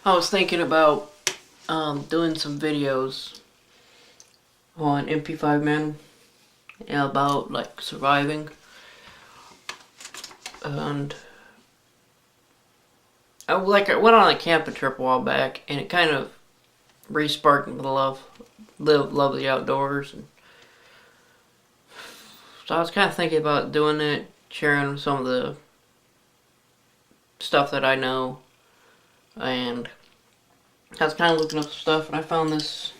I was thinking about doing some videos on MP5 Man, about like surviving, and I went on a camping trip a while back, and it kind of re-sparked the love of the outdoors, and so I was kind of thinking about doing it, sharing some of the stuff that I know, and I was kind of looking up stuff, and I found this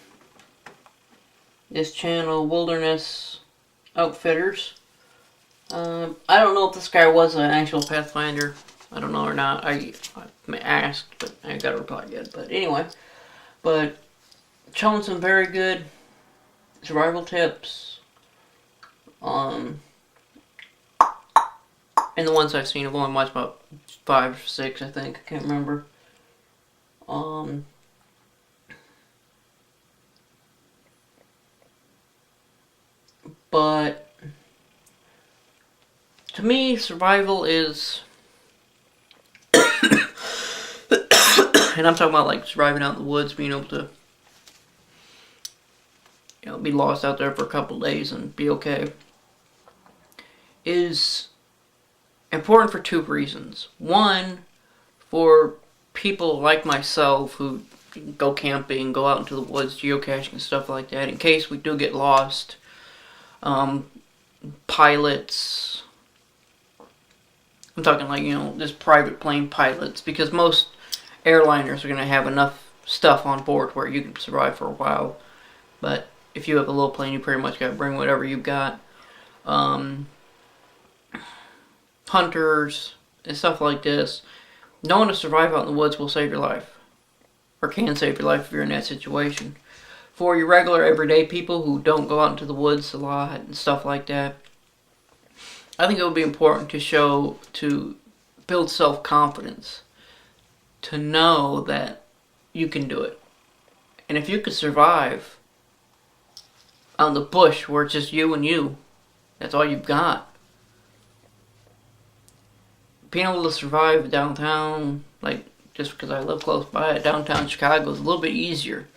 channel, Wilderness Outfitters. I don't know if this guy was an actual Pathfinder. I don't know or not. I asked, but I ain't got a reply yet. But anyway, showing some very good survival tips. And the ones I've seen, I've only watched about 5 or 6, I think. I can't remember. But to me, survival is, and I'm talking about like surviving out in the woods, being able to, be lost out there for a couple of days and be okay, is important for 2 reasons. One, for people like myself who go camping, go out into the woods, geocaching and stuff like that, in case we do get lost. Pilots, I'm talking like, just private plane pilots, because most airliners are going to have enough stuff on board where you can survive for a while. But if you have a little plane, you pretty much got to bring whatever you've got. Hunters and stuff like this. Knowing to survive out in the woods will save your life, or can save your life if you're in that situation. For your regular everyday people who don't go out into the woods a lot and stuff like that, I think it would be important to build self-confidence, to know that you can do it. And if you could survive out in the bush where it's just you and you, that's all you've got. Being able to survive downtown, like just because I live close by it, downtown Chicago is a little bit easier.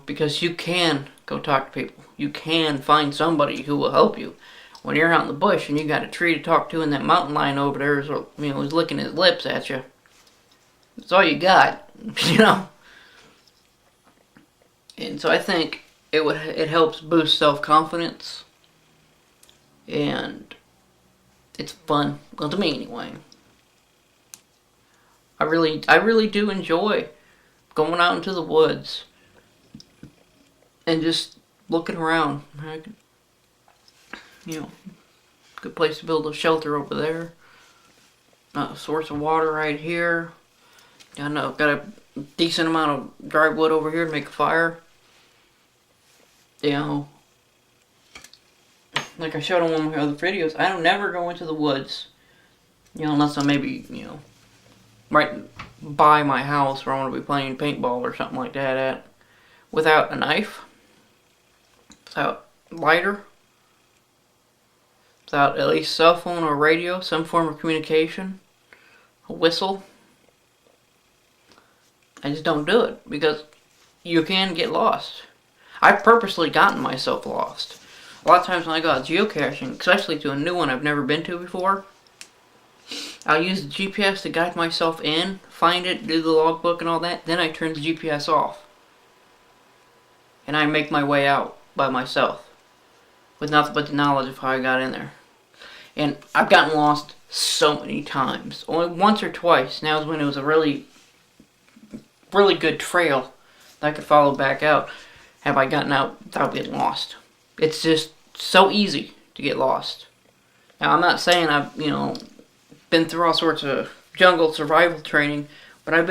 Because you can go talk to people. You can find somebody who will help you. When you're out in the bush and you got a tree to talk to and that mountain lion over there is, is licking his lips at you. That's all you got, And so I think it helps boost self-confidence. And it's fun. Well, to me anyway. I really do enjoy going out into the woods and just looking around. Good place to build a shelter over there. A source of water right here. I know, got a decent amount of dry wood over here to make a fire. Like I showed on one of my other videos, I don't never go into the woods, unless I'm maybe, right by my house where I want to be playing paintball or something like that without a knife, without lighter, without at least cell phone or radio, some form of communication, a whistle. I just don't do it because you can get lost. I've purposely gotten myself lost. A lot of times when I go out geocaching, especially to a new one I've never been to before, I'll use the GPS to guide myself in, find it, do the logbook and all that, then I turn the GPS off. And I make my way out by myself, with nothing but the knowledge of how I got in there. And I've gotten lost so many times. Only once or twice. Now is when it was a really, really good trail that I could follow back out. Have I gotten out without getting lost? It's just so easy to get lost. Now, I'm not saying I've, been through all sorts of jungle survival training, but I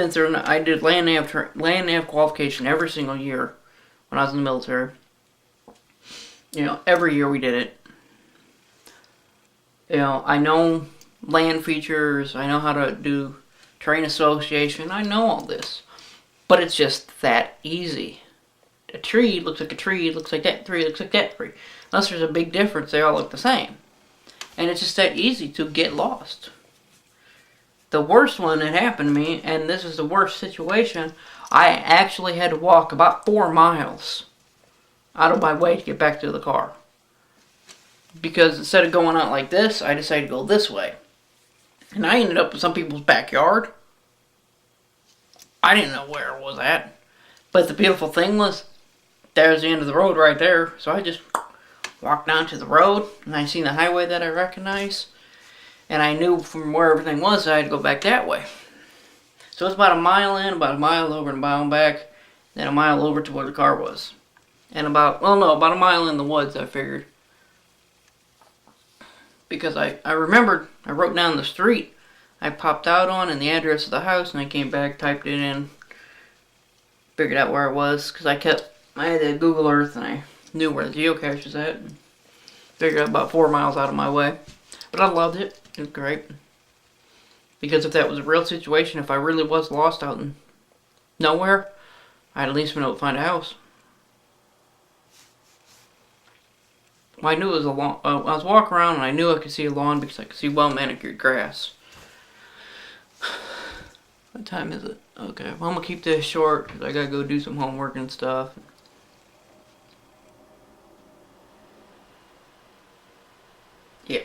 did land nav qualification every single year when I was in the military. Every year we did it. I know land features, I know how to do terrain association, I know all this. But it's just that easy. A tree looks like a tree, looks like that tree, looks like that tree. Unless there's a big difference, they all look the same. And it's just that easy to get lost. The worst one that happened to me, and this is the worst situation, I actually had to walk about 4 miles out of my way to get back to the car. Because instead of going out like this, I decided to go this way. And I ended up in some people's backyard. I didn't know where it was at. But the beautiful thing was, there's the end of the road right there. So I just walked down to the road, and I seen the highway that I recognized. And I knew from where everything was, I had to go back that way. So it's about a mile in, about a mile over, and a mile back. Then a mile over to where the car was. And about a mile in the woods, I figured. Because I remembered, I wrote down the street I popped out on and the address of the house, and I came back, typed it in, figured out where I was, because I had the Google Earth, and I knew where the geocache was at, and figured out about 4 miles out of my way. But I loved it. It was great. Because if that was a real situation, if I really was lost out in nowhere, I'd at least been able to find a house. Well, I knew it was a lawn. I was walking around and I knew I could see a lawn because I could see well manicured grass. What time is it? Okay, well, I'm gonna keep this short because I gotta go do some homework and stuff. Yeah.